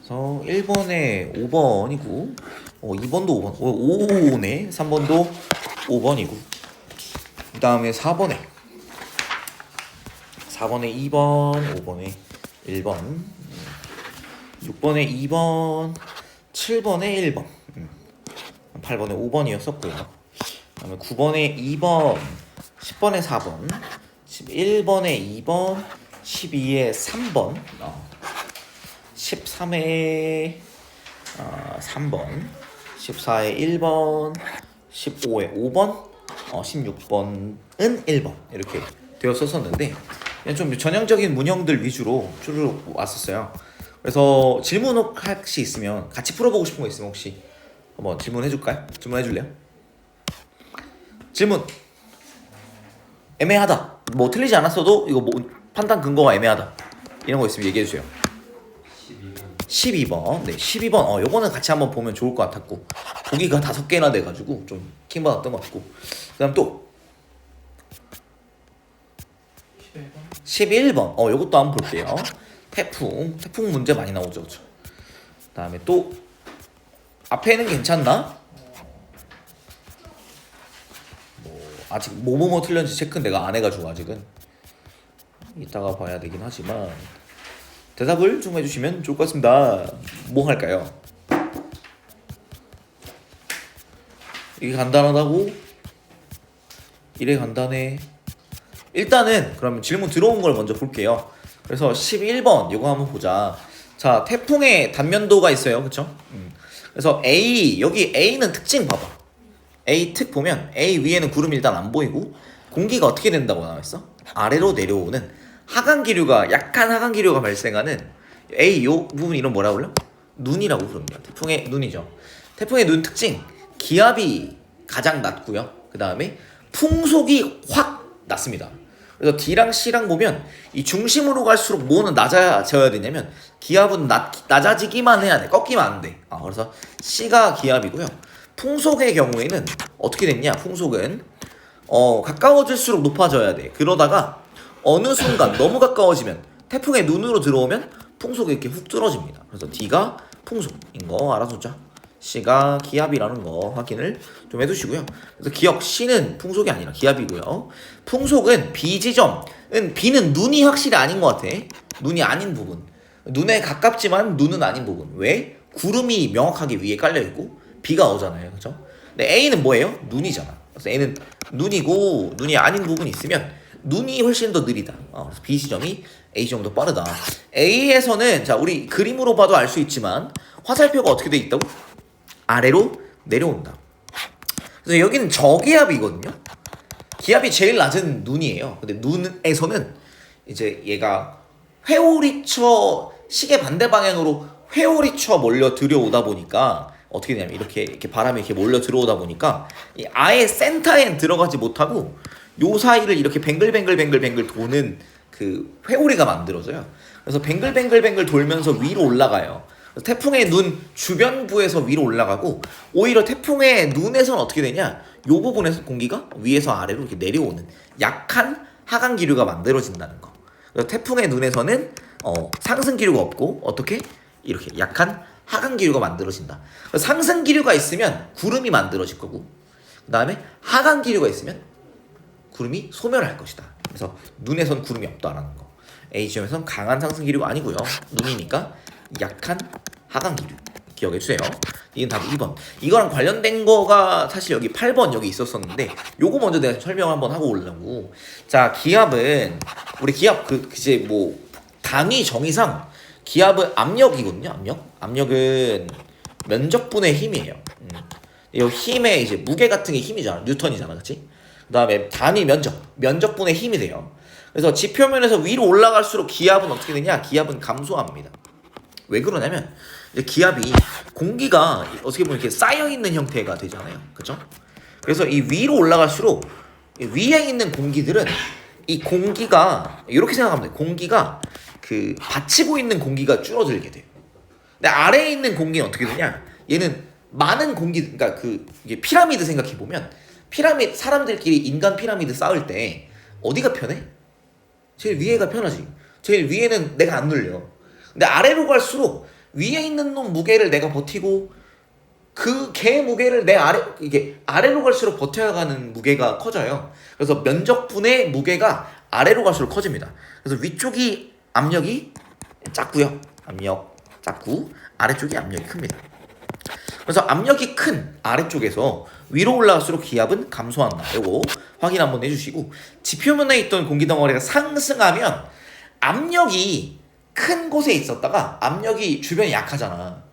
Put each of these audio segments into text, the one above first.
그래서 1번에 5번이고 2번도 5번 5네 3번도 5번이고 그 다음에 4번에 2번 5번에 1번 6번에 2번 7번에 1번 8번에 5번이었었고요 그 다음에 9번에 2번 10번에 4번 11번에 2번 12에 3번 13에 3번 14에 1번 15에 5번 16번은 1번 이렇게 되었었는데 그냥 좀 전형적인 문형들 위주로 쭉 왔었어요. 그래서 질문 혹시 있으면 같이 풀어보고 싶은 거 있으면 혹시 한번 질문해줄까요? 질문해줄래요? 질문 애매하다 뭐 틀리지 않았어도 이거 뭐 판단 근거가 애매하다 이런 거 있으면 얘기해주세요. 12번. 네, 12번. 요거는 같이 한번 보면 좋을 것 같았고. 보기가 5개나 돼가지고 좀 킹받았던 것 같고. 그 다음 또 11번. 요것도 한번 볼게요. 태풍 문제 많이 나오죠. 그쵸? 그 다음에 또 앞에는 괜찮나? 아직 뭐뭐뭐 틀렸는지 체크는 내가 안 해가지고 아직은 이따가 봐야 되긴 하지만 대답을 좀 해주시면 좋을 것 같습니다. 뭐 할까요? 이게 간단하다고? 이래 간단해. 일단은 그러면 질문 들어온 걸 먼저 볼게요. 그래서 11번 이거 한번 보자. 자, 태풍의 단면도가 있어요. 그쵸? 그래서 A, 여기 A는 특징 봐봐. A 특 보면 A 위에는 구름이 일단 안 보이고 공기가 어떻게 된다고 나와있어? 아래로 내려오는 하강기류가 약한 하강기류가 발생하는 A 요 부분 이런 뭐라고 불러? 눈이라고 부릅니다. 태풍의 눈이죠. 태풍의 눈 특징 기압이 가장 낮고요. 그 다음에 풍속이 확 낮습니다. 그래서 D랑 C랑 보면 이 중심으로 갈수록 뭐는 낮아져야 되냐면 기압은 낮아지기만 해야 돼. 꺾이면 안 돼. 그래서 C가 기압이고요. 풍속의 경우에는 어떻게 됐냐? 풍속은 가까워질수록 높아져야 돼. 그러다가 어느 순간 너무 가까워지면 태풍의 눈으로 들어오면 풍속이 이렇게 훅 뚫어집니다. 그래서 D가 풍속인 거 알아두자. C가 기압이라는 거 확인을 좀 해두시고요. 그래서 기억 C는 풍속이 아니라 기압이고요. 풍속은 B 지점은 B는 눈이 확실히 아닌 것 같아. 눈이 아닌 부분. 눈에 가깝지만 눈은 아닌 부분. 왜? 구름이 명확하게 위에 깔려 있고 B가 오잖아요, 그렇죠? 근데 A는 뭐예요? 눈이잖아. 그래서 A는 눈이고 눈이 아닌 부분이 있으면 눈이 훨씬 더 느리다. 그래서 B 지점이 A 지점도 빠르다. A에서는 자 우리 그림으로 봐도 알 수 있지만 화살표가 어떻게 돼 있다고? 아래로 내려온다. 그래서 여기는 저기압이거든요. 기압이 제일 낮은 눈이에요. 근데 눈에서는 이제 얘가 회오리쳐 시계 반대 방향으로 회오리쳐 몰려 들여오다 보니까 어떻게 되냐면 이렇게 바람이 이렇게 몰려 들어오다 보니까 이 아예 센터에 들어가지 못하고 요 사이를 이렇게 뱅글뱅글 도는 그 회오리가 만들어져요. 그래서 뱅글뱅글 돌면서 위로 올라가요. 태풍의 눈 주변부에서 위로 올라가고 오히려 태풍의 눈에서는 어떻게 되냐? 요 부분에서 공기가 위에서 아래로 이렇게 내려오는 약한 하강 기류가 만들어진다는 거. 그래서 태풍의 눈에서는 상승 기류가 없고 어떻게? 이렇게 약한 하강 기류가 만들어진다. 상승 기류가 있으면 구름이 만들어질 거고 그 다음에 하강 기류가 있으면 구름이 소멸할 것이다. 그래서 눈에선 구름이 없다라는 거. A 지점에선 강한 상승 기류가 아니고요. 눈이니까 약한 하강 기류 기억해 주세요. 이건 답 2번. 이거랑 관련된 거가 사실 여기 8번 여기 있었었는데 요거 먼저 내가 설명 한번 하고 오려고. 자, 기압은 우리 기압 이제 뭐 단위 정의상 기압은 압력이거든요. 압력은 면적분의 힘이에요. 이 힘의 이제 무게 같은 게 힘이잖아. 뉴턴이잖아, 그렇지? 그다음에 단위 면적분의 힘이 돼요. 그래서 지표면에서 위로 올라갈수록 기압은 어떻게 되냐? 기압은 감소합니다. 왜 그러냐면 이제 기압이 공기가 어떻게 보면 이렇게 쌓여 있는 형태가 되잖아요, 그렇죠? 그래서 이 위로 올라갈수록 위에 있는 공기들은 이 공기가 이렇게 생각하면 돼요. 공기가 그 받치고 있는 공기가 줄어들게 돼요. 근데 아래에 있는 공기는 어떻게 되냐? 얘는 많은 공기, 그러니까 이게 피라미드 생각해 보면 사람들끼리 인간 피라미드 쌓을 때 어디가 편해? 제일 위에가 편하지. 제일 위에는 내가 안 눌려. 근데 아래로 갈수록 위에 있는 놈 무게를 내가 버티고 그 개 무게를 내 아래 이게 아래로 갈수록 버텨가는 무게가 커져요. 그래서 면적분의 무게가 아래로 갈수록 커집니다. 그래서 위쪽이 압력이 작고요. 압력 작고 아래쪽이 압력이 큽니다. 그래서 압력이 큰 아래쪽에서 위로 올라갈수록 기압은 감소한다. 이거 확인 한번 해주시고 지표면에 있던 공기 덩어리가 상승하면 압력이 큰 곳에 있었다가 압력이 주변에 약하잖아.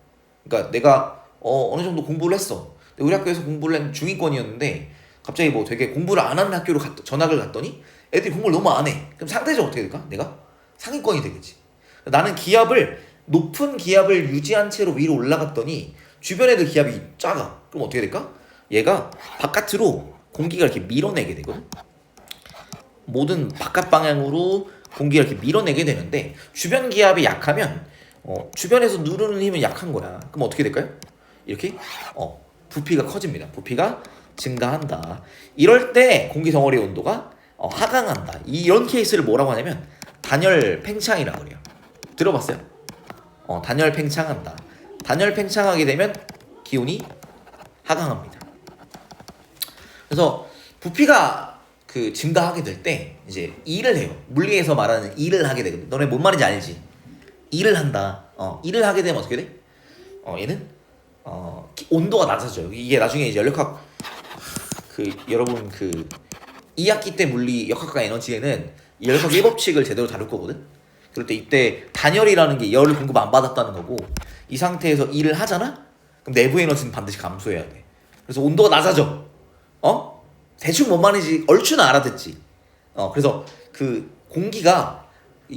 그러니까 내가 어느 정도 공부를 했어. 우리 학교에서 공부를 한 중위권이었는데 갑자기 뭐 되게 공부를 안 하는 학교로 전학을 갔더니 애들이 공부를 너무 안 해. 그럼 상대적으로 어떻게 될까? 내가 상위권이 되겠지. 나는 높은 기압을 유지한 채로 위로 올라갔더니 주변 애들 기압이 작아. 그럼 어떻게 될까? 얘가 바깥으로 공기가 이렇게 밀어내게 되거든. 모든 바깥 방향으로 공기가 이렇게 밀어내게 되는데 주변 기압이 약하면 주변에서 누르는 힘은 약한 거야. 그럼 어떻게 될까요? 이렇게 부피가 커집니다. 부피가 증가한다. 이럴 때 공기 덩어리의 온도가 하강한다. 이런 케이스를 뭐라고 하냐면 단열 팽창이라고 그래요. 들어봤어요? 단열 팽창한다. 단열 팽창하게 되면 기온이 하강합니다. 그래서 부피가 증가하게 될 때 이제 일을 해요. 물리에서 말하는 일을 하게 되거든. 너네 뭔 말인지 알지? 일을 한다. 일을 하게 되면 어떻게 돼? 얘는 온도가 낮아져요. 이게 나중에 이제 연력학 여러분 2학기 때 물리 역학과 에너지에는 연력학 1법칙을 제대로 다룰 거거든. 그럴 때 이때 단열이라는 게 열을 공급 안 받았다는 거고 이 상태에서 일을 하잖아? 그럼 내부 에너지는 반드시 감소해야 돼. 그래서 온도가 낮아져. 대충 뭔 말인지 얼추는 알아듣지. 그래서 공기가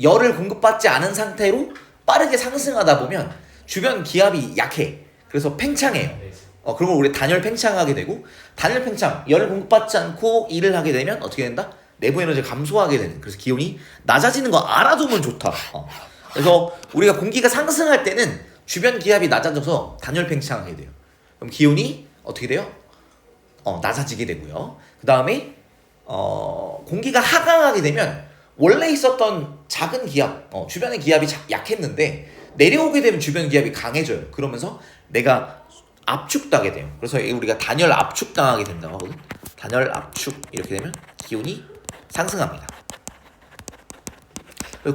열을 공급받지 않은 상태로 빠르게 상승하다 보면 주변 기압이 약해. 그래서 팽창해요. 그러면 우리 단열 팽창하게 되고 단열 팽창, 열을 공급받지 않고 일을 하게 되면 어떻게 된다? 내부 에너지가 감소하게 되는. 그래서 기온이 낮아지는 거 알아두면 좋다. 그래서 우리가 공기가 상승할 때는 주변 기압이 낮아져서 단열 팽창하게 돼요. 그럼 기온이 어떻게 돼요? 낮아지게 되고요. 그 다음에 공기가 하강하게 되면 원래 있었던 작은 기압, 주변의 기압이 약했는데 내려오게 되면 주변 기압이 강해져요. 그러면서 내가 압축당하게 돼요. 그래서 우리가 단열 압축당하게 된다고 하거든. 단열 압축 이렇게 되면 기온이 상승합니다.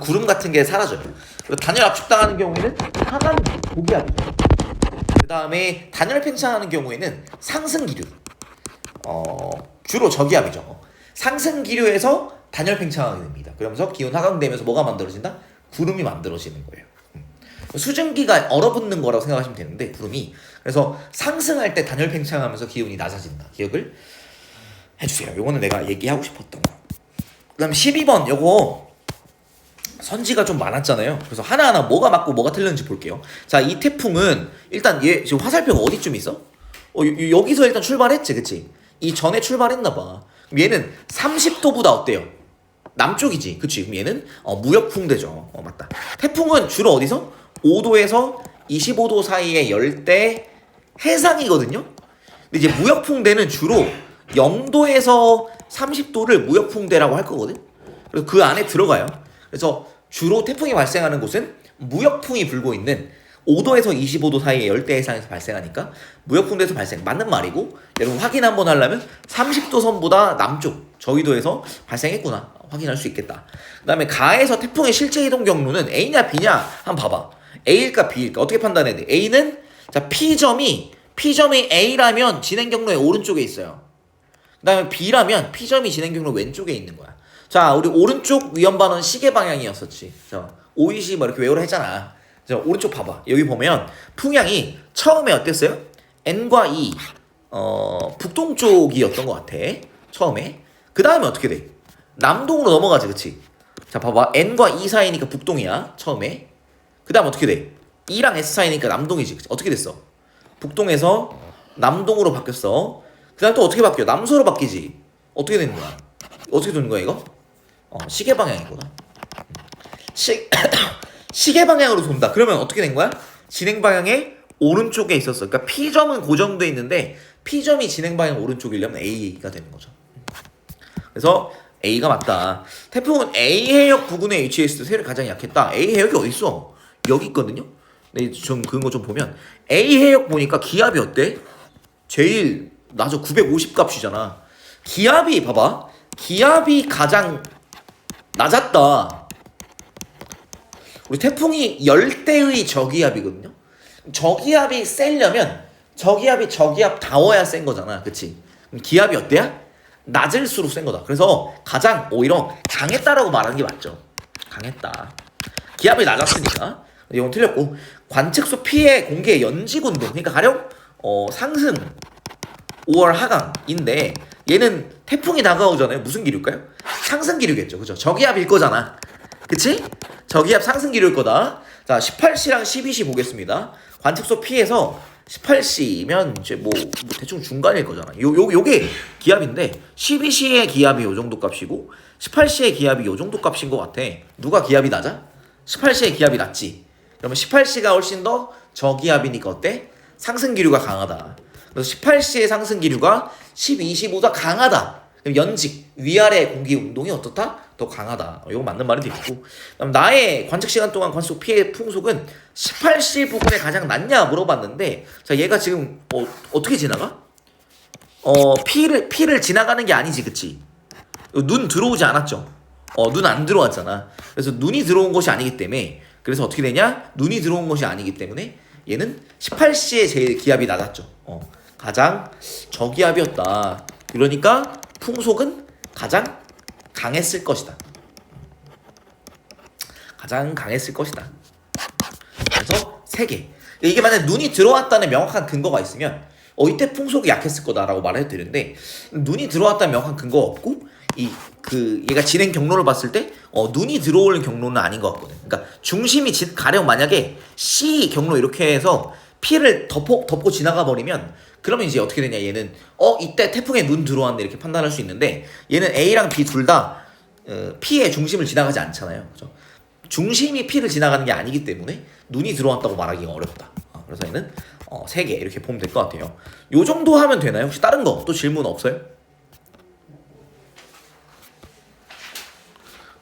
구름 같은 게 사라져요. 단열 압축당하는 경우에는 하강 고기압이죠. 그 다음에 단열 팽창하는 경우에는 상승 기류. 주로 저기압이죠. 상승 기류에서 단열 팽창하게 됩니다. 그러면서 기온 하강되면서 뭐가 만들어진다? 구름이 만들어지는 거예요. 수증기가 얼어붙는 거라고 생각하시면 되는데 구름이. 그래서 상승할 때 단열 팽창하면서 기온이 낮아진다. 기억을 해주세요. 요거는 내가 얘기하고 싶었던 거. 그 다음 12번 요거 선지가 좀 많았잖아요. 그래서 하나하나 뭐가 맞고 뭐가 틀렸는지 볼게요. 자, 이 태풍은 일단 얘 지금 화살표가 어디쯤 있어? 여기서 일단 출발했지, 그치? 이 전에 출발했나봐. 그럼 얘는 30도보다 어때요? 남쪽이지, 그치? 그럼 얘는 무역풍대죠. 맞다. 태풍은 주로 어디서? 5도에서 25도 사이의 열대 해상이거든요. 근데 이제 무역풍대는 주로 0도에서 30도를 무역풍대라고 할 거거든. 그래서 그 안에 들어가요. 그래서 주로 태풍이 발생하는 곳은 무역풍이 불고 있는 5도에서 25도 사이의 열대 해상에서 발생하니까 무역풍대에서 발생. 맞는 말이고, 여러분 확인 한번 하려면 30도 선보다 남쪽 저위도에서 발생했구나 확인할 수 있겠다. 그 다음에 가에서 태풍의 실제 이동 경로는 A냐 B냐 한번 봐봐. A일까 B일까 어떻게 판단해야 돼? A는 자 P점이 A라면 진행 경로의 오른쪽에 있어요. 그 다음에 B라면 P점이 진행 경로 왼쪽에 있는 거야. 자, 우리 오른쪽 위험반원 시계 방향이었었지. 자, 오이시 뭐 이렇게 외우라 했잖아. 자, 오른쪽 봐봐. 여기 보면 풍향이 처음에 어땠어요? N과 E 북동쪽이었던 것 같아. 처음에. 그 다음에 어떻게 돼? 남동으로 넘어가지, 그치? 자, 봐봐. N과 E 사이니까 북동이야. 처음에. 그 다음 어떻게 돼? E랑 S 사이니까 남동이지. 그치? 어떻게 됐어? 북동에서 남동으로 바뀌었어. 그 다음 또 어떻게 바뀌어? 남서로 바뀌지. 어떻게 되는 거야? 어떻게 되는 거야 이거? 시계 방향이구나. 시계 방향으로 돈다. 그러면 어떻게 된 거야? 진행 방향의 오른쪽에 있었어. 그러니까 P점은 고정돼 있는데 P점이 진행 방향 오른쪽이려면 A가 되는 거죠. 그래서 A가 맞다. 태풍은 A 해역 부근에 위치해 있을 때 세력이 가장 약했다. A 해역이 어디 있어? 여기 있거든요. 근데 좀 그런 거 좀 보면 A 해역 보니까 기압이 어때? 제일 낮아. 950 값이잖아. 기압이 봐봐. 기압이 가장 낮았다. 우리 태풍이 열대의 저기압이거든요. 저기압이 세려면 저기압이 저기압다워야 센 거잖아. 그치? 그럼 기압이 어때야? 낮을수록 센 거다. 그래서 가장 오히려 강했다라고 말하는 게 맞죠. 강했다. 기압이 낮았으니까. 이건 틀렸고, 관측소 피해 공개 연직 운동. 그러니까 가령 상승 5월 하강인데 얘는 태풍이 다가오잖아요. 무슨 기류일까요? 상승 기류겠죠. 그죠? 저기압일 거잖아. 그치? 저기압 상승 기류일 거다. 자, 18시랑 12시 보겠습니다. 관측소 P에서 18시면 이제 뭐 대충 중간일 거잖아. 요게 기압인데 12시의 기압이 요 정도 값이고 18시의 기압이 요 정도 값인 것 같아. 누가 기압이 낮아? 18시의 기압이 낮지. 그러면 18시가 훨씬 더 저기압이니까 어때? 상승 기류가 강하다. 그래서 18시의 상승 기류가 12시보다 강하다. 그럼 연직 위아래 공기 운동이 어떻다? 더 강하다. 이거 맞는 말이 되겠고. 그럼 나의 관측 시간 동안 관측 피해 풍속은 18시 부근에 가장 낮냐 물어봤는데, 자 얘가 지금 어떻게 지나가? 피를 지나가는 게 아니지, 그치? 눈 들어오지 않았죠. 눈 안 들어왔잖아. 그래서 눈이 들어온 것이 아니기 때문에, 그래서 어떻게 되냐? 눈이 들어온 것이 아니기 때문에 얘는 18시에 제일 기압이 낮았죠. 가장 저기압이었다. 그러니까 풍속은 가장 강했을 것이다. 가장 강했을 것이다. 그래서 3개. 이게 만약에 눈이 들어왔다는 명확한 근거가 있으면 이때 풍속이 약했을 거다라고 말해도 되는데, 눈이 들어왔다는 명확한 근거가 없고 얘가 진행 경로를 봤을 때 눈이 들어오는 경로는 아닌 것 같거든. 그러니까 중심이 가령 만약에 C 경로 이렇게 해서 P를 덮고 지나가 버리면, 그러면 이제 어떻게 되냐, 얘는 이때 태풍에 눈 들어왔네 이렇게 판단할 수 있는데, 얘는 A랑 B 둘 다 P의 중심을 지나가지 않잖아요. 그죠? 중심이 P를 지나가는 게 아니기 때문에 눈이 들어왔다고 말하기가 어렵다. 그래서 얘는 3개 이렇게 보면 될 것 같아요. 요 정도 하면 되나요? 혹시 다른 거 또 질문 없어요?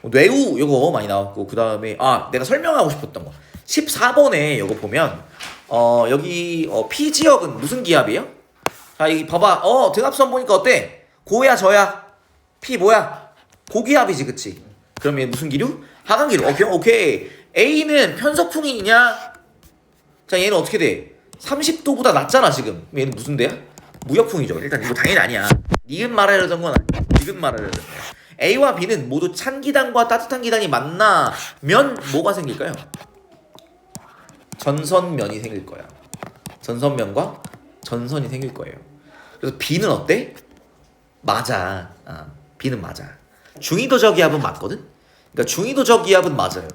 뇌우 요거 많이 나왔고, 그 다음에 내가 설명하고 싶었던 거 14번에 요거 보면 여기 P 지역은 무슨 기압이에요? 자, 이 봐봐. 등압선 보니까 어때? 고야 저야? P 뭐야? 고기압이지, 그치? 그럼 얘 무슨 기류? 하강 기류. 오케이. A는 편서풍이냐? 자, 얘는 어떻게 돼? 30도보다 낮잖아 지금. 얘는 무슨 데야? 무역풍이죠. 일단 이거 당연히 아니야. 니은 말하려던 건 아니야. 니은 말하려던 거야. A와 B는 모두 찬 기단과 따뜻한 기단이 만나면 뭐가 생길까요? 전선면이 생길 거야. 전선면과 전선이 생길 거예요. 그래서 B는 어때? 맞아. B는 맞아. 중위도적 기압은 맞거든? 그러니까 중위도적 기압은 맞아요.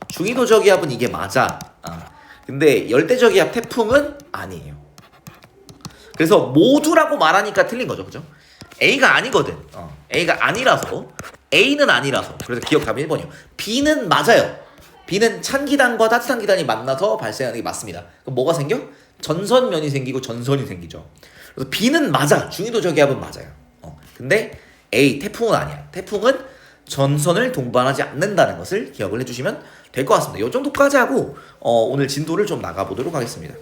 중위도적 기압은 이게 맞아. 근데 열대적 기압 태풍은 아니에요. 그래서 모두라고 말하니까 틀린 거죠. 그죠? A가 아니거든. A가 아니라서. A는 아니라서. 그래서 기억하면 1번이요. B는 맞아요. B는 찬 기단과 따뜻한 기단이 만나서 발생하는 게 맞습니다. 그럼 뭐가 생겨? 전선면이 생기고 전선이 생기죠. 그래서 B는 맞아. 중위도적 기압은 맞아요. 근데 A, 태풍은 아니야. 태풍은 전선을 동반하지 않는다는 것을 기억을 해주시면 될 것 같습니다. 이 정도까지 하고 오늘 진도를 좀 나가보도록 하겠습니다.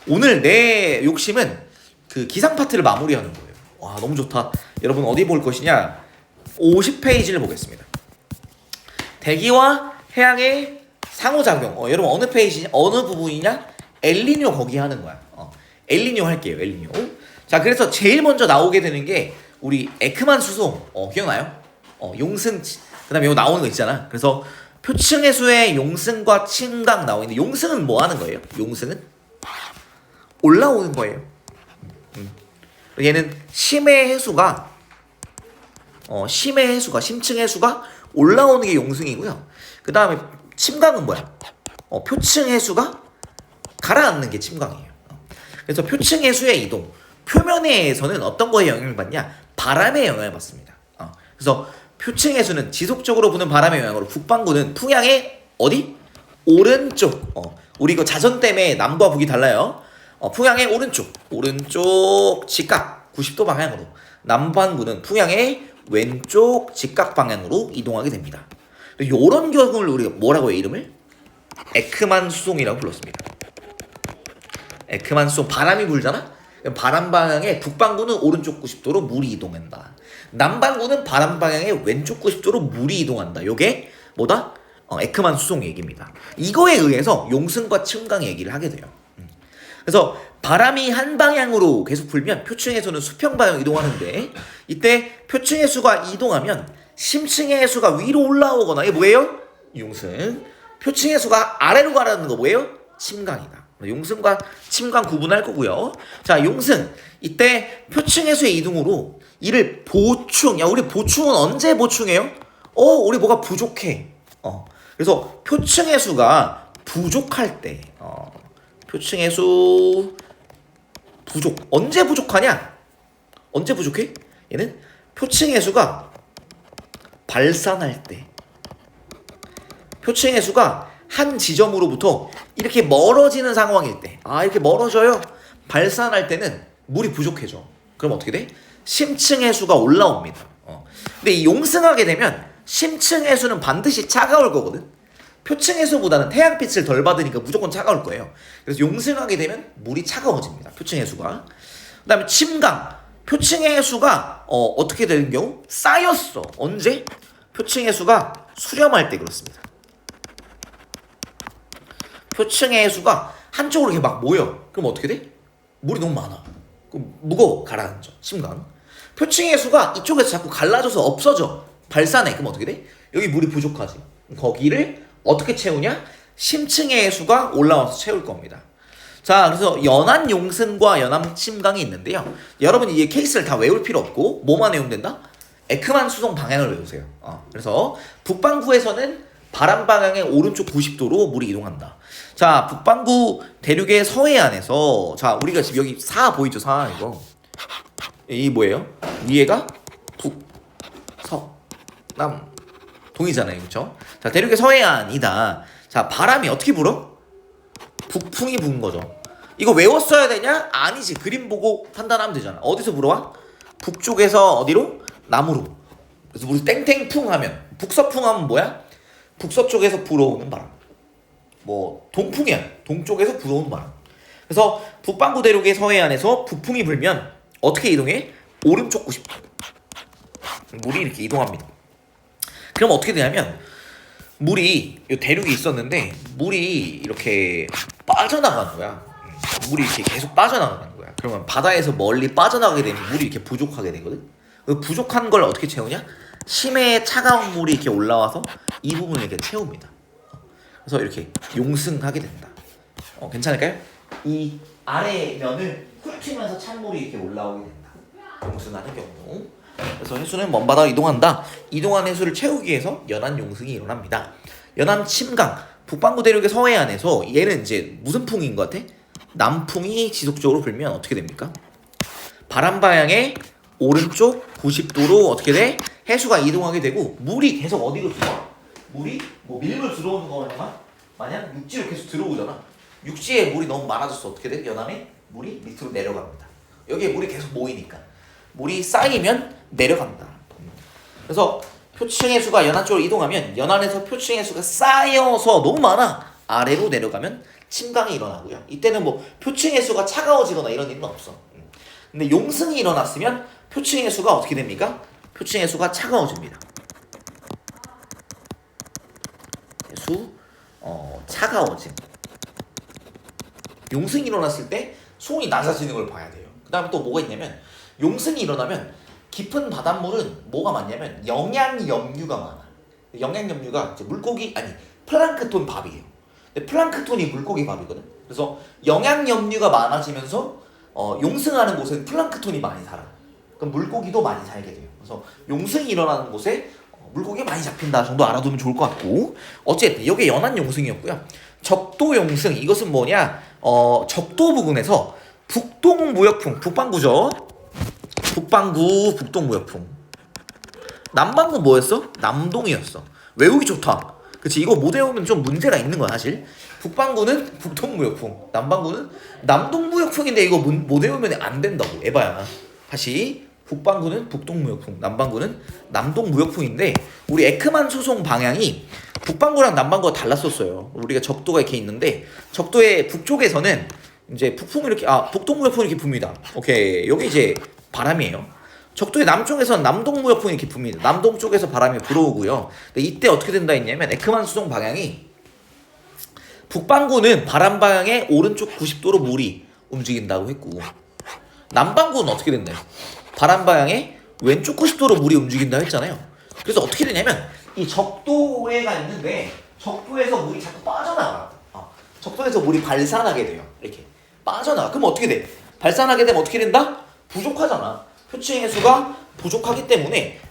오늘 내 욕심은 그 기상 파트를 마무리하는 거예요. 와, 너무 좋다. 여러분 어디 볼 것이냐? 50페이지를 보겠습니다. 대기와 해양의 상호작용. 여러분 어느 페이지냐? 어느 부분이냐? 엘니뇨 거기 하는 거야. 엘니뇨 할게요. 엘니뇨. 자, 그래서 제일 먼저 나오게 되는 게 우리 에크만 수송. 기억나요? 용승. 그다음에 이거 나오는 거 있잖아. 그래서 표층 해수의 용승과 침강 나오는데, 용승은 뭐 하는 거예요? 용승은 올라오는 거예요. 얘는 심해 해수가 심층 해수가 올라오는 게 용승이고요. 그 다음에 침강은 뭐야? 표층 해수가 가라앉는 게 침강이에요. 그래서 표층 해수의 이동, 표면에서는 어떤 거에 영향을 받냐? 바람에 영향을 받습니다. 그래서 표층 해수는 지속적으로 부는 바람의 영향으로 북반구는 풍향의 어디? 오른쪽. 우리 이거 자전 때문에 남과 북이 달라요. 풍향의 오른쪽 직각 90도 방향으로, 남반구는 풍향의 왼쪽 직각 방향으로 이동하게 됩니다. 이런 경우를 우리가 뭐라고 해요? 이름을? 에크만 수송이라고 불렀습니다. 에크만 수송, 바람이 불잖아? 바람 방향의 북반구는 오른쪽 90도로 물이 이동한다. 남반구는 바람 방향의 왼쪽 90도로 물이 이동한다. 요게 뭐다? 에크만 수송 얘기입니다. 이거에 의해서 용승과 침강의 얘기를 하게 돼요. 그래서 바람이 한 방향으로 계속 불면 표층의 수는 수평 방향 이동하는데, 이때 표층의 수가 이동하면 심층의 수가 위로 올라오거나, 이게 뭐예요? 용승. 표층의 수가 아래로 가라는 거 뭐예요? 침강이다. 용승과 침강 구분할 거고요. 자, 용승. 이때 표층의 수의 이동으로 이를 보충. 야, 우리 보충은 언제 보충해요? 우리 뭐가 부족해. 그래서 표층의 수가 부족할 때, 표층의 수 부족. 언제 부족하냐? 언제 부족해? 얘는 표층의 수가 발산할 때. 표층의 수가 한 지점으로부터 이렇게 멀어지는 상황일 때, 이렇게 멀어져요. 발산할 때는 물이 부족해져. 그럼 어떻게 돼? 심층의 수가 올라옵니다. 근데 이 용승하게 되면 심층의 수는 반드시 차가울 거거든. 표층의 수보다는 태양빛을 덜 받으니까 무조건 차가울 거예요. 그래서 용승하게 되면 물이 차가워집니다. 표층의 수가. 그 다음에 침강. 표층의 수가 어떻게 되는 경우? 쌓였어. 언제? 표층의 수가 수렴할 때 그렇습니다. 표층의 수가 한쪽으로 이렇게 막 모여. 그럼 어떻게 돼? 물이 너무 많아. 그럼 무거워. 가라앉아. 침강. 표층의 수가 이쪽에서 자꾸 갈라져서 없어져. 발산해. 그럼 어떻게 돼? 여기 물이 부족하지. 거기를 어떻게 채우냐? 심층의 수가 올라와서 채울 겁니다. 자, 그래서 연안 용승과 연안 침강이 있는데요. 여러분 이 케이스를 다 외울 필요 없고 뭐만 외우면 된다? 에크만 수송 방향을 외우세요. 그래서 북반구에서는 바람 방향의 오른쪽 90도로 물이 이동한다. 자, 북반구 대륙의 서해안에서, 자, 우리가 지금 여기 사 보이죠? 사 이거. 이 뭐예요? 위에가 북, 서, 남, 동이잖아요. 그렇죠? 자, 대륙의 서해안이다. 자, 바람이 어떻게 불어? 북풍이 부는 거죠. 이거 외웠어야 되냐? 아니지. 그림 보고 판단하면 되잖아. 어디서 불어와? 북쪽에서 어디로? 남으로. 그래서 우리 땡땡풍 하면, 북서풍 하면 뭐야? 북서쪽에서 불어오는 바람. 뭐 동풍이야. 동쪽에서 불어오는 바람. 그래서 북반구 대륙의 서해안에서 북풍이 불면 어떻게 이동해? 오른쪽 90도. 물이 이렇게 이동합니다. 그럼 어떻게 되냐면 물이 이 대륙이 있었는데 물이 이렇게 빠져나가는 거야. 물이 이렇게 계속 빠져나가는 거야. 그러면 바다에서 멀리 빠져나가게 되면 물이 이렇게 부족하게 되거든. 그 부족한 걸 어떻게 채우냐? 심해의 차가운 물이 이렇게 올라와서 이 부분을 이렇게 채웁니다. 그래서 이렇게 용승하게 된다. 괜찮을까요? 이 아래 면을 훑으면서 찬물이 이렇게 올라오게 된다. 용승하는 경우. 그래서 해수는 먼 바다로 이동한다. 이동한 해수를 채우기 위해서 연안 용승이 일어납니다. 연안 침강. 북반구 대륙의 서해안에서 얘는 이제 무슨 풍인 것 같아? 남풍이 지속적으로 불면 어떻게 됩니까? 바람 방향의 오른쪽 90도로 어떻게 돼? 해수가 이동하게 되고 물이 계속 어디로 들어와? 물이 뭐 밀물 들어오는 거만 마냥 육지로 계속 들어오잖아. 육지에 물이 너무 많아져서 어떻게 돼? 연안에 물이 밑으로 내려갑니다. 여기에 물이 계속 모이니까 물이 쌓이면 내려간다. 그래서 표층의 수가 연안 쪽으로 이동하면 연안에서 표층의 수가 쌓여서 너무 많아. 아래로 내려가면 침강이 일어나고요. 이때는 뭐 표층의 수가 차가워지거나 이런 일은 없어. 근데 용승이 일어났으면 표층의 수가 어떻게 됩니까? 표층의 수가 차가워집니다. 차가워짐. 용승이 일어났을 때 수온이 낮아지는 걸 봐야 돼요. 그 다음에 또 뭐가 있냐면 용승이 일어나면 깊은 바닷물은 뭐가 많냐면 영양염류가 많아. 영양염류가 이제 물고기 아니 플랑크톤 밥이에요. 근데 플랑크톤이 물고기 밥이거든. 그래서 영양염류가 많아지면서 용승하는 곳은 플랑크톤이 많이 살아. 그럼 물고기도 많이 살게 돼요. 그래서 용승이 일어나는 곳에 물고기 많이 잡힌다 정도 알아두면 좋을 것 같고, 어쨌든 이게 연안 용승이었고요. 적도 용승, 이것은 뭐냐? 적도 부근에서 북동무역풍, 북반구죠. 북반구 북동무역풍. 남반구 뭐였어? 남동이었어. 외우기 좋다. 그치? 이거 못 외우면 좀 문제가 있는 거야 사실. 북반구는 북동무역풍, 남반구는 남동무역풍인데 이거 못 외우면 안 된다고. 에바야. 다시 북반구는 북동무역풍, 남반구는 남동무역풍인데 우리 에크만 수송 방향이 북반구랑 남반구가 달랐었어요. 우리가 적도가 이렇게 있는데 적도의 북쪽에서는 이제 북풍이 이렇게 북동무역풍이 이렇게 붑니다. 오케이, 여기 이제 바람이에요. 적도의 남쪽에서는 남동무역풍이 이렇게 붑니다. 남동 쪽에서 바람이 불어오고요. 근데 이때 어떻게 된다 했냐면 에크만 수송 방향이 북반구는 바람 방향의 오른쪽 90도로 물이 움직인다고 했고 남반구는 어떻게 된다 했어요? 바람 방향의 왼쪽 90도로 물이 움직인다고 했잖아요. 그래서 어떻게 되냐면 이 적도에가 있는데 적도에서 물이 자꾸 빠져나가. 적도에서 물이 발산하게 돼요. 이렇게 빠져나가. 그럼 어떻게 돼? 발산하게 되면 어떻게 된다? 부족하잖아. 표층의 수가 부족하기 때문에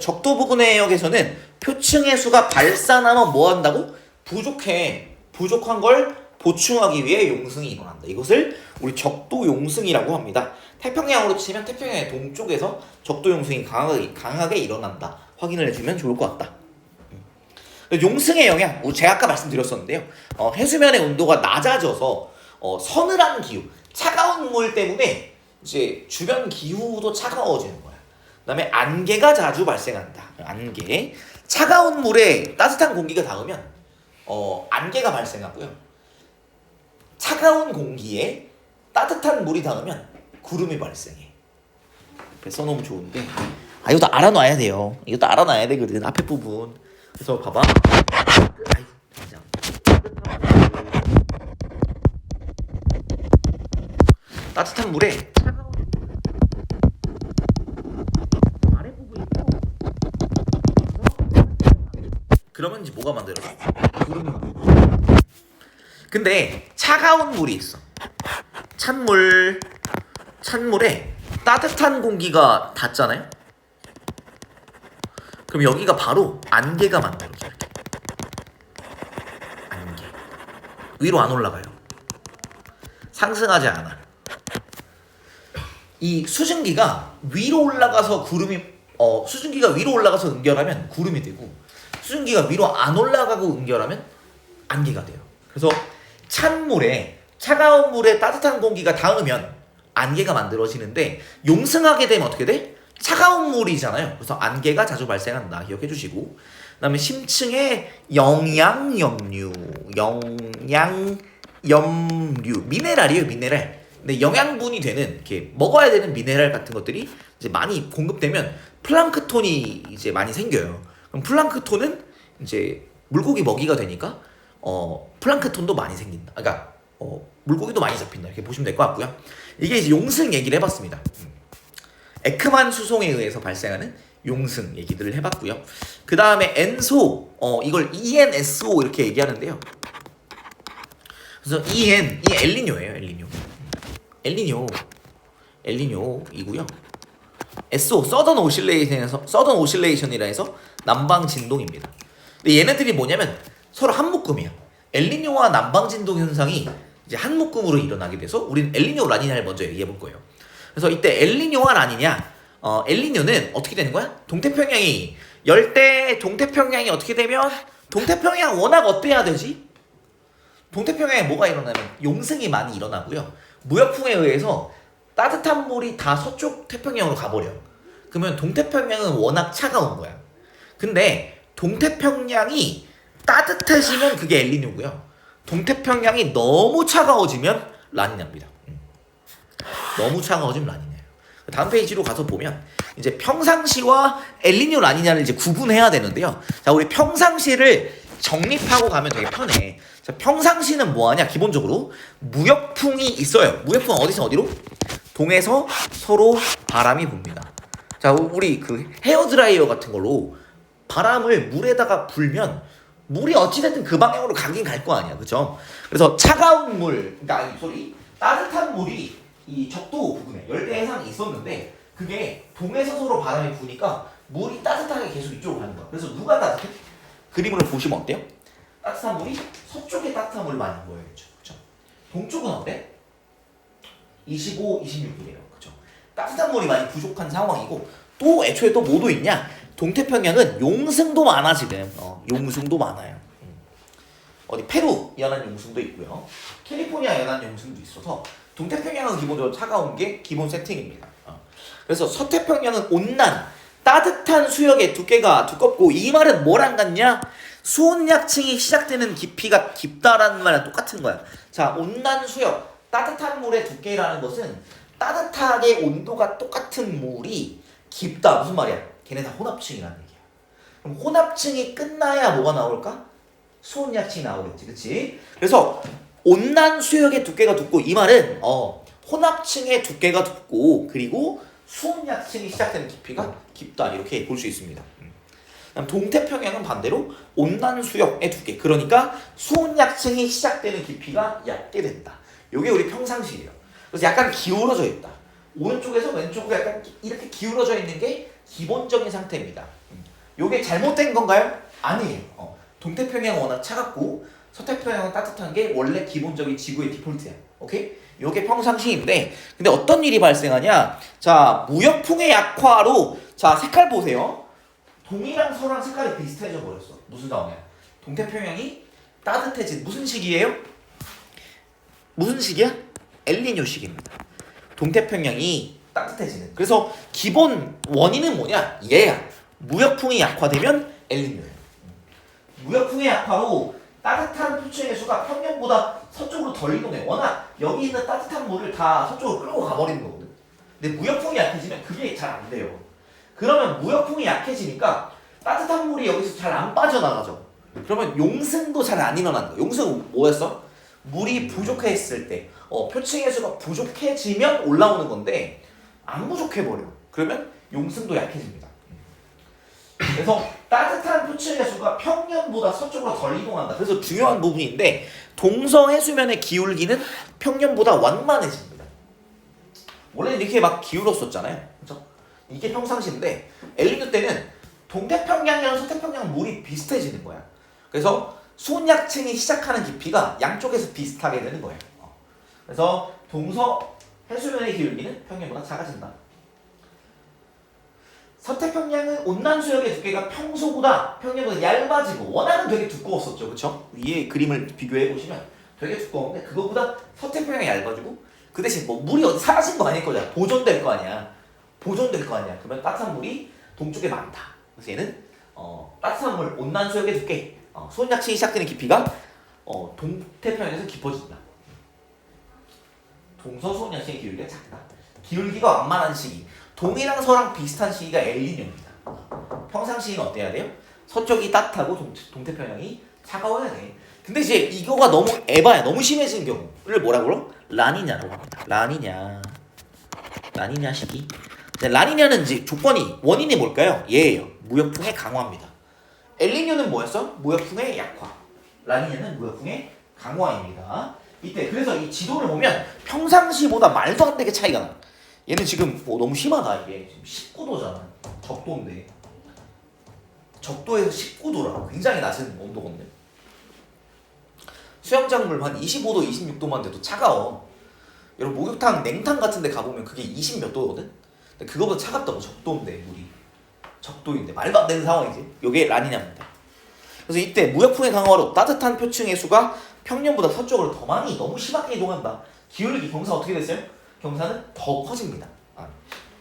적도 부근의 해역에서는 표층의 수가 발산하면 뭐 한다고? 부족한 걸 보충하기 위해 용승이 일어난다. 이것을 우리 적도 용승이라고 합니다. 태평양으로 치면 태평양의 동쪽에서 적도 용승이 강하게 일어난다. 확인을 해주면 좋을 것 같다. 용승의 영향, 제가 아까 말씀드렸었는데요. 해수면의 온도가 낮아져서 서늘한 기후, 차가운 물 때문에 이제 주변 기후도 차가워지는 거야. 그다음에 안개가 자주 발생한다. 안개, 차가운 물에 따뜻한 공기가 닿으면 안개가 발생하고요. 차가운 공기에 따뜻한 물이 닿으면 구름이 발생해. 옆에 써놓으면 좋은데 이것도 알아놔야 돼요. 이것도 알아놔야 되거든. 앞에 부분. 그래서 봐봐. 따뜻한 물에 차가운 아래 부분이 그러면 이제 뭐가 만들어져? 구름이 만들어져. 근데 차가운 물이 있어. 찬물에 따뜻한 공기가 닿잖아요. 그럼 여기가 바로 안개가 만들어져. 안개. 위로 안 올라가요. 상승하지 않아. 이 수증기가 위로 올라가서 수증기가 위로 올라가서 응결하면 구름이 되고 수증기가 위로 안 올라가고 응결하면 안개가 돼요. 그래서 차가운 물에 따뜻한 공기가 닿으면 안개가 만들어지는데 용승하게 되면 어떻게 돼? 차가운 물이잖아요. 그래서 안개가 자주 발생한다. 기억해 주시고 그다음에 심층의 영양염류 미네랄이에요. 미네랄. 근데 영양분이 되는 이렇게 먹어야 되는 미네랄 같은 것들이 이제 많이 공급되면 플랑크톤이 이제 많이 생겨요. 그럼 플랑크톤은 이제 물고기 먹이가 되니까 플랑크톤도 많이 생긴다. 그러니까 물고기도 많이 잡힌다. 이렇게 보시면 될 것 같고요. 이게 이제 용승 얘기를 해봤습니다. 에크만 수송에 의해서 발생하는 용승 얘기들을 해봤고요. 그 다음에 엔소, 이걸 ENSO 이렇게 얘기하는데요. 그래서 이 엘니뇨예요. 엘니뇨이고요. SO, 서던 오실레이션이라 해서 남방 진동입니다. 근데 얘네들이 뭐냐면 서로 한 묶음이에요. 엘니뇨와 남방 진동 현상이 이제 한 묶음으로 일어나게 돼서 우리는 엘니뇨 라니냐를 먼저 얘기해 볼 거예요. 그래서 이때 엘니뇨와 라니냐, 엘니뇨는 어떻게 되는 거야? 동태평양이 열대 동태평양이 어떻게 되면 동태평양 워낙 어때야 되지? 동태평양에 뭐가 일어나면 용승이 많이 일어나고요. 무역풍에 의해서 따뜻한 물이 다 서쪽 태평양으로 가버려. 그러면 동태평양은 워낙 차가운 거야. 근데 동태평양이 따뜻해지면 그게 엘니뇨고요. 동태평양이 너무 차가워지면 라니냐입니다. 너무 차가워지면 라니냐예요. 다음 페이지로 가서 보면 이제 평상시와 엘니뇨 라니냐를 이제 구분해야 되는데요. 자, 우리 평상시를 정립하고 가면 되게 편해. 자, 평상시는 뭐하냐? 기본적으로 무역풍이 있어요. 무역풍은 어디서 어디로? 동에서 서로 바람이 붑니다. 자, 우리 그 헤어드라이어 같은 걸로 바람을 물에다가 불면 물이 어찌됐든 그 방향으로 가긴 갈 거 아니야, 그죠? 그래서 차가운 물, 따뜻한 물이 이 적도 부근에 열대 해상이 있었는데 그게 동에서 서로 바람이 부니까 물이 따뜻하게 계속 이쪽으로 가는 거야. 그래서 누가 따뜻해? 그림을 보시면 어때요? 따뜻한 물이 서쪽에 따뜻한 물을 많이 보여야겠죠, 그죠? 동쪽은 어때? 25, 26이래요, 그죠? 따뜻한 물이 많이 부족한 상황이고 또 애초에 또 뭐도 있냐? 동태평양은 용승도 많아 지금. 용승도 많아요. 어디 페루 연안 용승도 있고요. 캘리포니아 연안 용승도 있어서 동태평양은 기본적으로 차가운 게 기본 세팅입니다. 그래서 서태평양은 온난 따뜻한 수역의 두께가 두껍고 이 말은 뭐랑 같냐? 수온약층이 시작되는 깊이가 깊다라는 말이랑 똑같은 거야. 자, 온난 수역 따뜻한 물의 두께라는 것은 따뜻하게 온도가 똑같은 물이 깊다. 무슨 말이야? 걔네 다 혼합층이라는 얘기야. 그럼 혼합층이 끝나야 뭐가 나올까? 수온약층이 나오겠지, 그치? 그래서 온난 수역의 두께가 두껍고 이 말은 혼합층의 두께가 두껍고 그리고 수온약층이 시작되는 깊이가 깊다 이렇게 볼 수 있습니다. 그다음 동태평양은 반대로 온난 수역의 두께 그러니까 수온약층이 시작되는 깊이가 얕게 된다. 이게 우리 평상시예요. 그래서 약간 기울어져 있다. 오른쪽에서 왼쪽으로 약간 이렇게 기울어져 있는 게 기본적인 상태입니다. 이게 잘못된 건가요? 아니에요. 동태평양은 워낙 차갑고 서태평양은 따뜻한 게 원래 기본적인 지구의 디폴트야. 오케이? 요게 평상시인데 근데 어떤 일이 발생하냐? 자, 무역풍의 약화로 자, 색깔 보세요. 동이랑 서랑 색깔이 비슷해져 버렸어. 무슨 상황이야? 동태평양이 따뜻해진 무슨 시기예요? 무슨 시기야? 엘니뇨 시기입니다. 동태평양이 따뜻해지는. 그래서 기본 원인은 뭐냐? 얘야. 무역풍이 약화되면 엘니뇨예요. 무역풍의 약화로 따뜻한 표층의 수가 평년보다 서쪽으로 덜 이동해. 워낙 여기 있는 따뜻한 물을 다 서쪽으로 끌고 가버리는 거거든. 근데 무역풍이 약해지면 그게 잘 안 돼요. 그러면 무역풍이 약해지니까 따뜻한 물이 여기서 잘 안 빠져나가죠. 그러면 용승도 잘 안 일어난다. 용승은 뭐였어? 물이 부족했을 때 표층의 수가 부족해지면 올라오는 건데 안 부족해버려. 그러면 용승도 약해집니다. 그래서 따뜻한 표층의 수가 평년보다 서쪽으로 덜 이동한다. 그래서 중요한 부분인데 동서 해수면의 기울기는 평년보다 완만해집니다. 원래는 이렇게 막 기울었었잖아요. 그렇죠? 이게 평상시인데 엘니뇨 때는 동태평양이랑 서태평양 물이 비슷해지는 거야. 그래서 수온약층이 시작하는 깊이가 양쪽에서 비슷하게 되는 거예요. 그래서 동서 해수면의 기울기는 평년보다 작아진다. 서태평양은 온난수역의 두께가 평년보다 얇아지고 워낙은 되게 두꺼웠었죠. 그쵸? 위에 그림을 비교해 보시면 되게 두꺼운데 그거보다 서태평양이 얇아지고 그 대신 뭐 물이 어디 사라진 거 아닐 거잖아. 보존될 거 아니야. 그러면 따뜻한 물이 동쪽에 많다. 그래서 얘는 따뜻한 물 온난수역의 두께 수온약층이 시작되는 깊이가 동태평양에서 깊어진다. 동서 수온약층의 기울기가 작다. 기울기가 완만한 시기. 동이랑 서랑 비슷한 시기가 엘니뇨입니다. 평상시는 어때야 돼요? 서쪽이 따뜻하고 동태평양이 차가워야 돼. 근데 이제 이거가 너무 에바야. 너무 심해진 경우를 뭐라고 그러? 라니냐라고 합니다. 라니냐 시기. 라니냐는 이제 원인이 뭘까요? 얘예요. 무역풍의 강화입니다. 엘니뇨는 뭐였어? 무역풍의 약화. 라니냐는 무역풍의 강화입니다. 이때 그래서 이 지도를 보면 평상시보다 말도 안 되게 차이가 나. 얘는 지금 너무 심하다. 이게 지금 19도잖아. 적도인데 적도에서 19도라 굉장히 낮은 온도건데 수영장 물 한 25도 26도만 돼도 차가워. 여러분 목욕탕 냉탕 같은 데 가보면 그게 20 몇 도거든? 근데 그거보다 차갑다고. 적도인데 물이 적도인데 말도 안 되는 상황이지. 요게 라니냐입니다. 그래서 이때 무역풍의 강화로 따뜻한 표층의 수가 평년보다 서쪽으로 더 많이 너무 심하게 이동한다. 기울기 경사 어떻게 됐어요? 경사는 더 커집니다.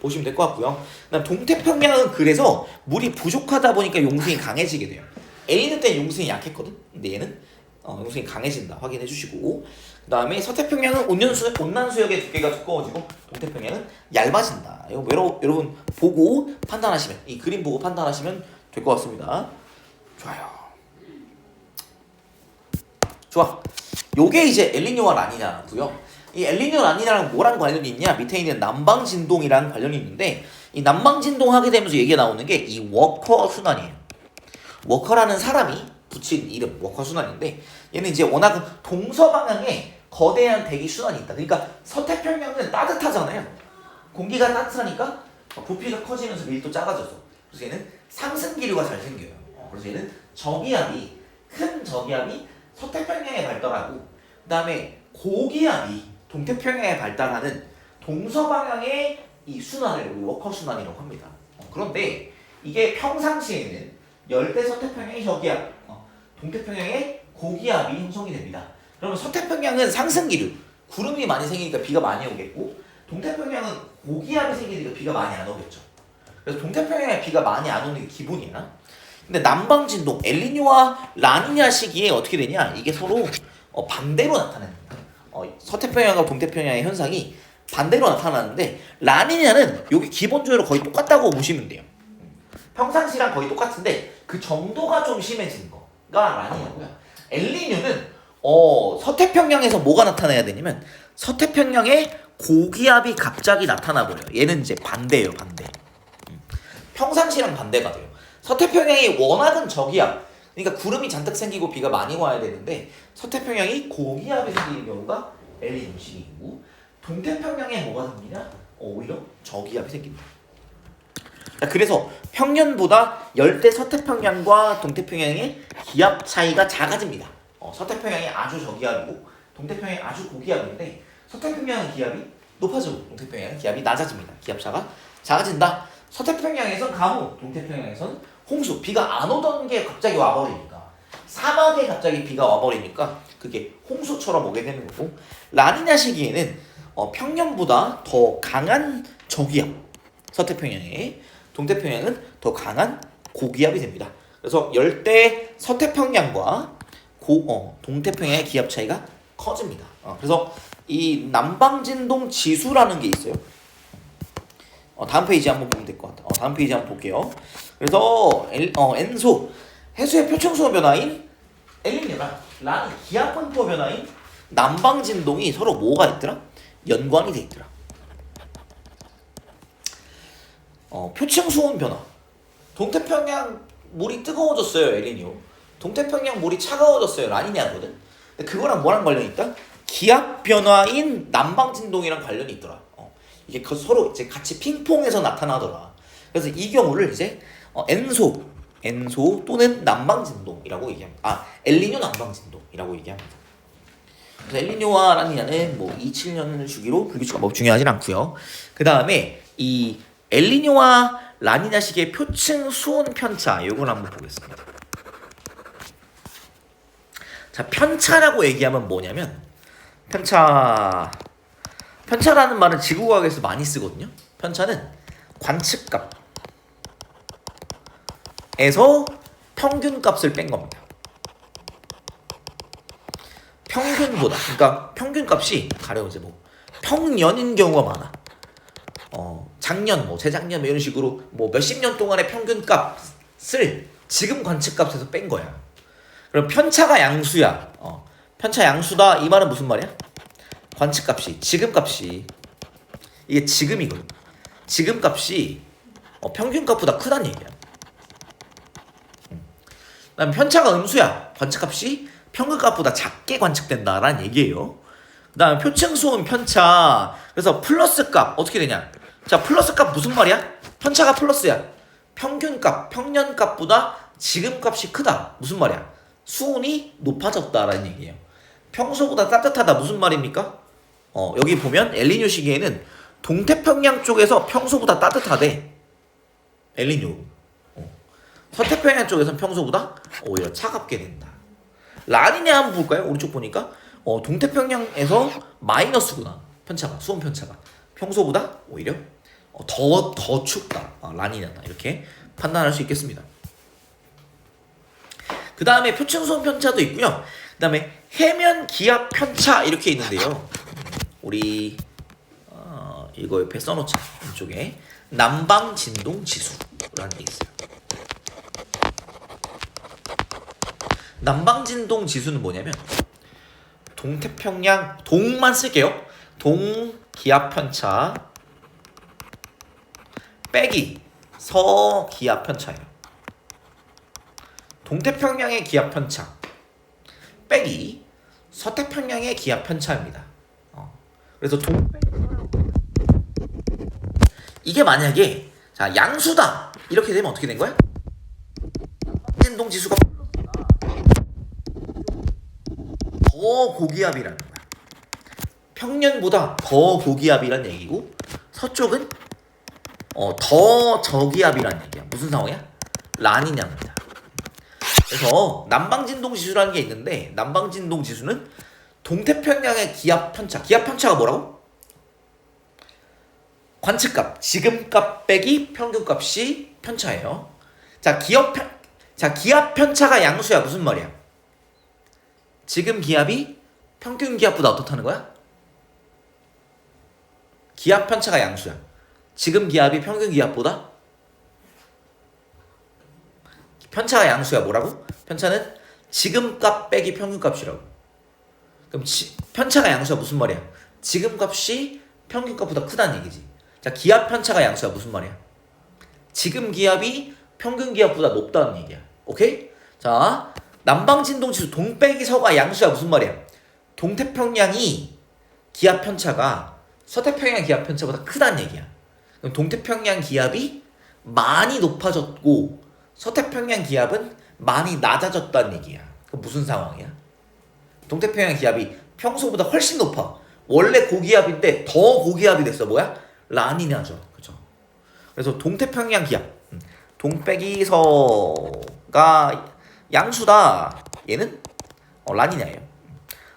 보시면 될 것 같고요. 그다음 동태평양은 그래서 물이 부족하다 보니까 용승이 강해지게 돼요. 엘니뇨 때는 용승이 약했거든. 근데 얘는 용승이 강해진다. 확인해 주시고 그 다음에 서태평양은 온난수역의 두께가 두꺼워지고 동태평양은 얇아진다. 이거 여러분 보고 판단하시면 이 그림 보고 판단하시면 될 것 같습니다. 좋아요. 좋아. 요게 이제 엘니뇨와 라니냐고요. 이 엘니뇨 라니냐랑 뭐랑 관련이 있냐? 밑에 있는 남방진동이랑 관련이 있는데 이 남방진동 하게 되면서 얘기가 나오는 게 이 워커 순환이에요. 워커라는 사람이 붙인 이름 워커 순환인데 얘는 이제 워낙 동서방향에 거대한 대기 순환이 있다. 그러니까 서태평양은 따뜻하잖아요. 공기가 따뜻하니까 부피가 커지면서 밀도 작아져서 그래서 얘는 상승 기류가 잘 생겨요. 그래서 얘는 큰 저기압이 서태평양에 발달하고 그 다음에 고기압이 동태평양에 발달하는 동서방향의 이 순환을 우리 워커 순환이라고 합니다. 그런데 이게 평상시에는 열대 서태평양의 저기압, 동태평양의 고기압이 형성이 됩니다. 그러면 서태평양은 상승기류, 구름이 많이 생기니까 비가 많이 오겠고 동태평양은 고기압이 생기니까 비가 많이 안 오겠죠. 그래서 동태평양에 비가 많이 안 오는 게 기본이야. 근데 남방진동 엘니뇨와 라니냐 시기에 어떻게 되냐? 이게 서로 반대로 나타납니다. 서태평양과 동태평양의 현상이 반대로 나타나는데 라니냐는 여기 기본적으로 거의 똑같다고 보시면 돼요. 평상시랑 거의 똑같은데 그 정도가 좀 심해진 거가 라니냐고요. 엘니뇨는 서태평양에서 뭐가 나타나야 되냐면 서태평양에 고기압이 갑자기 나타나 버려요. 얘는 이제 반대예요, 반대. 평상시랑 반대가 돼요. 서태평양이 워낙은 저기압, 그러니까 구름이 잔뜩 생기고 비가 많이 와야 되는데 서태평양이 고기압이 생기는 경우가 엘니뇨 시기이고 동태평양에 뭐가 생기냐? 오히려 저기압이 생깁니다. 그래서 평년보다 열대 서태평양과 동태평양의 기압 차이가 작아집니다. 서태평양이 아주 저기압이고 동태평양이 아주 고기압인데 서태평양은 기압이 높아지고 동태평양은 기압이 낮아집니다. 기압차가 작아진다. 서태평양에선 가뭄, 동태평양에선 홍수, 비가 안 오던 게 갑자기 와버리니까 사막에 갑자기 비가 와버리니까 그게 홍수처럼 오게 되는 거고 라니냐 시기에는 평년보다 더 강한 저기압, 서태평양에 동태평양은 더 강한 고기압이 됩니다. 그래서 열대 서태평양과 동태평양의 기압 차이가 커집니다. 그래서 이 남방진동 지수라는 게 있어요. 다음 페이지 한번 보면 될 것 같아요. 다음 페이지 한번 볼게요. 그래서 엔소 해수의 표층수 변화인 엘니뇨랑 라니 기압 분포 변화인 남방진동이 서로 뭐가 있더라? 연관이 돼 있더라. 표층 수온 변화. 동태평양 물이 뜨거워졌어요, 엘니뇨. 동태평양 물이 차가워졌어요, 라니냐거든. 근데 그거랑 뭐랑 관련이 있다? 기압 변화인 남방진동이랑 관련이 있더라. 이게 서로 이제 같이 핑퐁해서 나타나더라. 그래서 이 경우를 이제 엔소 또는 남방진동이라고 얘기합니다. 엘니뇨 남방진동이라고 얘기합니다. 그래서 엘니뇨와 라니냐는 뭐 27년 주기로 불규칙한 법 중요하진 않고요. 그 다음에 이 엘니뇨와 라니냐 시기의 표층 수온 편차 요걸 한번 보겠습니다. 자, 편차라고 얘기하면 뭐냐면 편차라는 말은 지구과학에서 많이 쓰거든요. 편차는 관측값에서 평균값을 뺀 겁니다. 평균보다, 그러니까 평균값이 가령 이제 뭐 평년인 경우가 많아. 작년, 뭐 재작년 이런 식으로 뭐 몇십 년 동안의 평균값을 지금 관측값에서 뺀 거야. 그럼 편차가 양수야. 편차 양수다 이 말은 무슨 말이야? 관측값이 지금값이 이게 지금이거든. 지금값이 평균값보다 크다는 얘기야. 그다음 편차가 음수야. 관측값이 평균값보다 작게 관측된다라는 얘기예요. 그다음 표층수온 편차. 그래서 플러스값 어떻게 되냐? 자, 플러스값 무슨 말이야? 편차가 플러스야. 평균값, 평년값보다 지금값이 크다. 무슨 말이야? 수온이 높아졌다라는 얘기예요. 평소보다 따뜻하다 무슨 말입니까? 여기 보면 엘니뇨 시기에는 동태평양 쪽에서 평소보다 따뜻하대. 엘니뇨. 서태평양 쪽에서는 평소보다 오히려 차갑게 된다. 라니냐 한번 볼까요? 오른쪽 보니까 동태평양에서 마이너스구나. 편차가, 수온 편차가 평소보다 오히려 더 춥다. 라니냐다. 이렇게 판단할 수 있겠습니다. 그 다음에 표층 수온 편차도 있고요. 그 다음에 해면 기압 편차 이렇게 있는데요. 우리 이거 옆에 써놓자. 이쪽에 남방 진동 지수라는 게 있어요. 남방 진동 지수는 뭐냐면 동태평양 동만 쓸게요. 동 기압 편차 빼기 서 기압 편차예요. 동태평양의 기압 편차 빼기 서태평양의 기압 편차입니다. 그래서 이게 만약에 자 양수다 이렇게 되면 어떻게 된 거야? 진동 지수가 더 고기압이라는 거야. 평년보다 더 고기압이란 얘기고 서쪽은 더 저기압이란 얘기야. 무슨 상황이야? 라니냐입니다. 그래서 남방진동 지수라는 게 있는데 남방진동 지수는 동태평양의 기압 편차. 기압 편차가 뭐라고? 관측값, 지금값 빼기 평균값이 편차예요. 자, 기압 편차가 양수야. 무슨 말이야? 지금 기압이 평균 기압보다 어떻다는 거야? 기압 편차가 양수야. 지금 기압이 평균 기압보다? 편차가 양수야. 뭐라고? 편차는 지금 값 빼기 평균 값이라고. 그럼 편차가 양수야. 무슨 말이야? 지금 값이 평균 값보다 크다는 얘기지. 자, 기압 편차가 양수야. 무슨 말이야? 지금 기압이 평균 기압보다 높다는 얘기야. 오케이? 자, 남방진동 지수 동 빼기 서가 양수야. 무슨 말이야? 동태평양이 기압 편차가 서태평양 기압 편차보다 크다는 얘기야. 그럼 동태평양 기압이 많이 높아졌고 서태평양 기압은 많이 낮아졌다는 얘기야. 그럼 무슨 상황이야? 동태평양 기압이 평소보다 훨씬 높아. 원래 고기압인데 더 고기압이 됐어. 뭐야? 라니냐죠. 그죠? 그래서 동태평양 기압, 동 빼기 서가 양수다. 얘는 라니냐예요.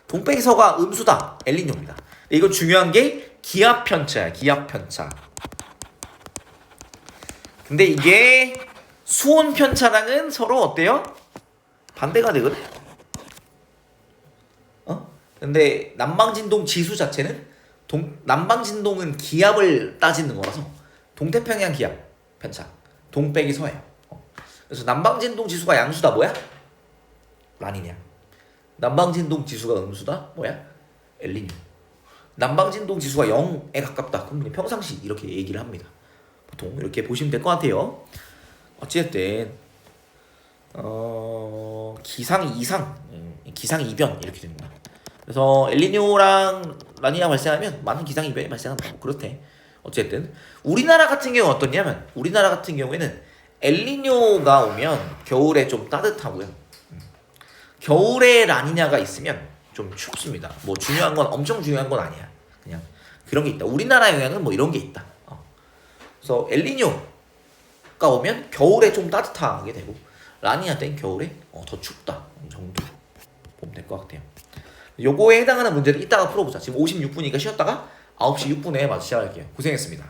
동 빼기 서가 음수다. 엘니뇨입니다. 이거 중요한 게 기압 편차야. 기압 편차. 근데 이게 수온 편차랑은 서로 어때요? 반대가 되거든. 근데 남방진동 지수 자체는 남방진동은 기압을 따지는 거라서 동태평양 기압 편차 동 빼기 서예요. 그래서 남방진동 지수가 양수다. 뭐야? 라니냐. 남방진동 지수가 음수다. 뭐야? 엘니뇨. 남방진동 지수가 0에 가깝다. 그럼 평상시 이렇게 얘기를 합니다. 보통 이렇게 보시면 될 것 같아요. 어찌됐든 기상 이상, 기상 이변 이렇게 됩니다. 그래서 엘니뇨랑 라니냐 발생하면 많은 기상 이변이 발생한다. 그렇대. 어쨌든 우리나라 같은 경우 어떻냐면 우리나라 같은 경우에는 엘니뇨가 오면 겨울에 좀 따뜻하고요. 겨울에 라니냐가 있으면 좀 춥습니다. 뭐 중요한 건 엄청 중요한 건 아니야. 그냥 그런 게 있다. 우리나라 영향은 뭐 이런 게 있다. 그래서 엘니뇨가 오면 겨울에 좀 따뜻하게 되고 라니냐 때는 겨울에 더 춥다 정도 보면 될 것 같아요. 요거에 해당하는 문제를 이따가 풀어보자. 지금 56분이니까 쉬었다가 9시 6분에 마저 시작할게요. 고생했습니다.